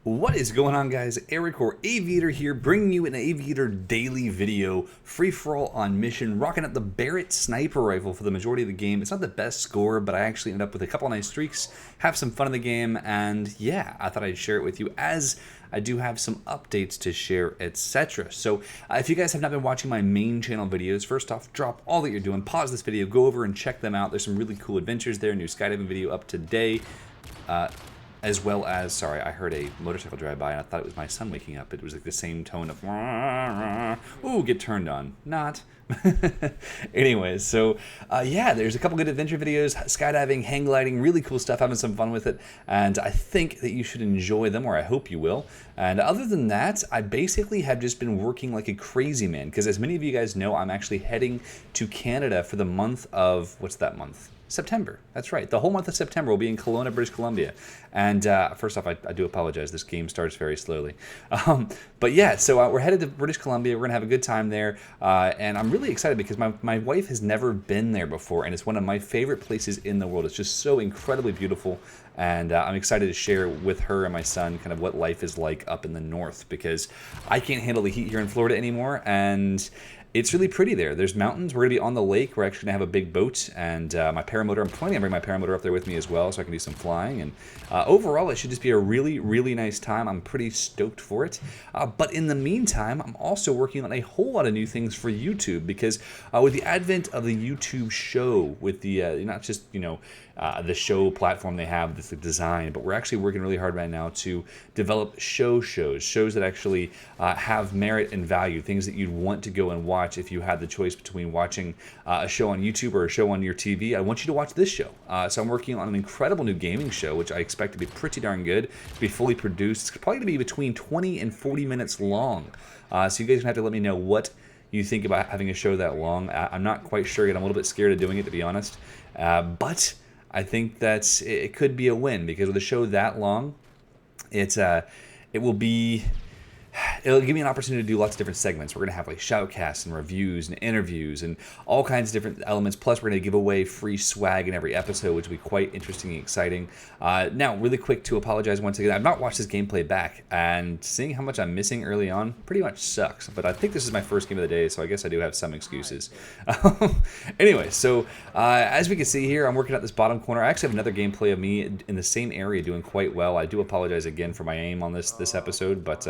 What is going on, guys? Eric or Aviator here, bringing you an Aviator daily video, free-for-all on mission, rocking up the Barrett sniper rifle for the majority of the game. It's not the best score, but I actually ended up with a couple nice streaks, have some fun in the game, and yeah, I thought I'd share it with you as I do have some updates to share, etc. So if you guys have not been watching my main channel videos, first off, drop all that you're doing, pause this video, go over and check them out. There's some really cool adventures there, new skydiving video up today. As well as, sorry, I heard a motorcycle drive by and I thought it was my son waking up. It was like the same tone of, ooh, get turned on. Not. Anyways, so yeah, there's a couple good adventure videos, skydiving, hang gliding, really cool stuff, having some fun with it. And I think that you should enjoy them, or I hope you will. And other than that, I basically have just been working like a crazy man. Because as many of you guys know, I'm actually heading to Canada for the month of, what's that month? September. That's right. The whole month of September will be in Kelowna, British Columbia. And first off, I do apologize. This game starts very slowly. But yeah, so we're headed to British Columbia. We're going to have a good time there. And I'm really excited because my wife has never been there before. And it's one of my favorite places in the world. It's just so incredibly beautiful. And I'm excited to share with her and my son kind of what life is like up in the north. Because I can't handle the heat here in Florida anymore. And it's really pretty there. There's mountains. We're going to be on the lake. We're actually going to have a big boat. And my paramotor, I'm planning on bringing my paramotor up there with me as well so I can do some flying. And overall, it should just be a really, really nice time. I'm pretty stoked for it. But in the meantime, I'm also working on a whole lot of new things for YouTube. Because with the advent of the YouTube show, with the, not just, you know, the show platform they have, this design, but we're actually working really hard right now to develop shows that actually have merit and value, things that you'd want to go and watch if you had the choice between watching a show on YouTube or a show on your TV. I want you to watch this show. So I'm working on an incredible new gaming show, which I expect to be pretty darn good, to be fully produced. It's probably going to be between 20 and 40 minutes long. So you guys are going to have to let me know what you think about having a show that long. I'm not quite sure yet. I'm a little bit scared of doing it, to be honest. But I think that it could be a win, because with a show that long, it'll give me an opportunity to do lots of different segments. We're going to have like shoutcasts and reviews and interviews and all kinds of different elements. Plus, we're going to give away free swag in every episode, which will be quite interesting and exciting. Now, really quick to apologize once again. I've not watched this gameplay back, and seeing how much I'm missing early on pretty much sucks. But I think this is my first game of the day, so I guess I do have some excuses. Anyway, so as we can see here, I'm working at this bottom corner. I actually have another gameplay of me in the same area doing quite well. I do apologize again for my aim on this episode, but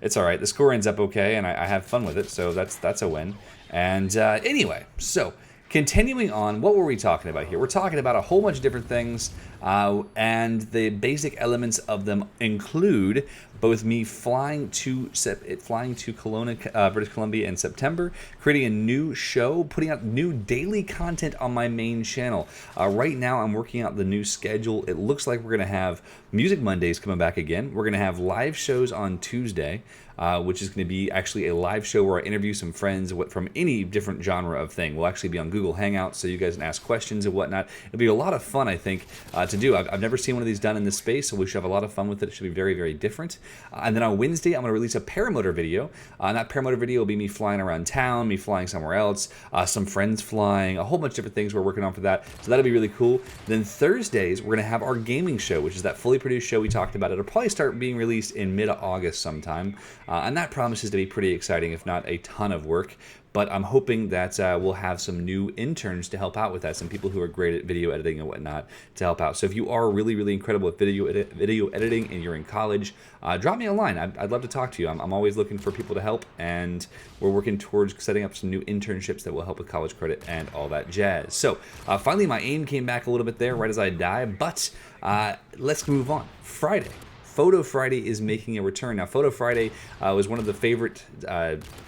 it's all right. The score ends up okay, and I have fun with it, so that's a win. And anyway, so continuing on, what were we talking about here? We're talking about a whole bunch of different things, and the basic elements of them include both me flying to Kelowna, British Columbia in September, creating a new show, putting out new daily content on my main channel. Right now, I'm working out the new schedule. It looks like we're going to have Music Mondays coming back again. We're going to have live shows on Tuesday, which is going to be actually a live show where I interview some friends from any different genre of thing. We'll actually be on Google Hangouts, so you guys can ask questions and whatnot. It'll be a lot of fun, I think, to do. I've never seen one of these done in this space, so we should have a lot of fun with it. It should be very, very different. And then on Wednesday, I'm going to release a paramotor video. And that paramotor video will be me flying around town, me flying somewhere else, some friends flying, a whole bunch of different things we're working on for that. So that'll be really cool. Then Thursdays, we're going to have our gaming show, which is that fully produced show we talked about. It'll probably start being released in mid-August sometime. And that promises to be pretty exciting, if not a ton of work. But I'm hoping that we'll have some new interns to help out with that, some people who are great at video editing and whatnot to help out. So if you are really, really incredible at video editing and you're in college, drop me a line. I'd love to talk to you. I'm always looking for people to help, and we're working towards setting up some new internships that will help with college credit and all that jazz. So finally, my aim came back a little bit there right as I died, but let's move on. Friday. Photo Friday is making a return. Now, Photo Friday was one of the favorite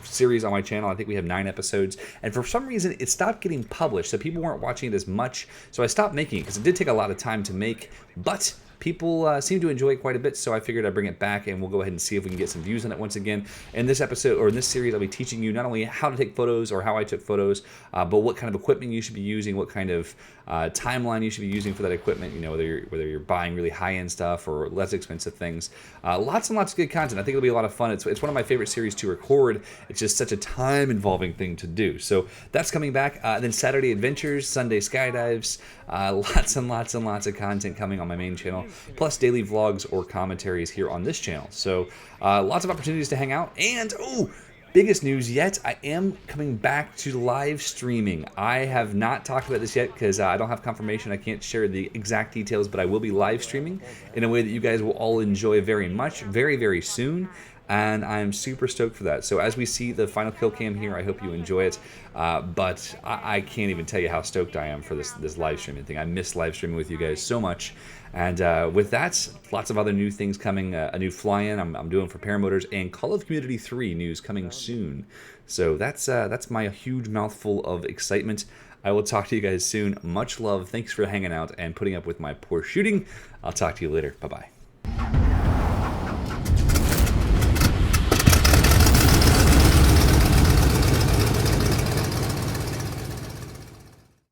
series on my channel. I think we have 9 episodes. And for some reason, it stopped getting published, so people weren't watching it as much. So I stopped making it because it did take a lot of time to make. But people seem to enjoy it quite a bit, so I figured I'd bring it back, and we'll go ahead and see if we can get some views on it once again. In this episode, or in this series, I'll be teaching you not only how to take photos or how I took photos, but what kind of equipment you should be using, what kind of timeline you should be using for that equipment, you know, whether you're buying really high-end stuff or less expensive things. Lots and lots of good content. I think it'll be a lot of fun. It's one of my favorite series to record. It's just such a time-involving thing to do. So that's coming back. Then Saturday Adventures, Sunday Skydives, lots and lots and lots of content coming on my main channel. plus daily vlogs or commentaries here on this channel. So lots of opportunities to hang out. And biggest news yet, I am coming back to live streaming. I have not talked about this yet because I don't have confirmation. I can't share the exact details, but I will be live streaming in a way that you guys will all enjoy very much, very, very soon. And I'm super stoked for that. So as we see the final kill cam here, I hope you enjoy it. But I can't even tell you how stoked I am for this live streaming thing. I miss live streaming with you guys so much. And with that, lots of other new things coming. A new fly-in I'm doing for Paramotors, and Call of Community 3 news coming soon. So that's my huge mouthful of excitement. I will talk to you guys soon. Much love. Thanks for hanging out and putting up with my poor shooting. I'll talk to you later. Bye-bye.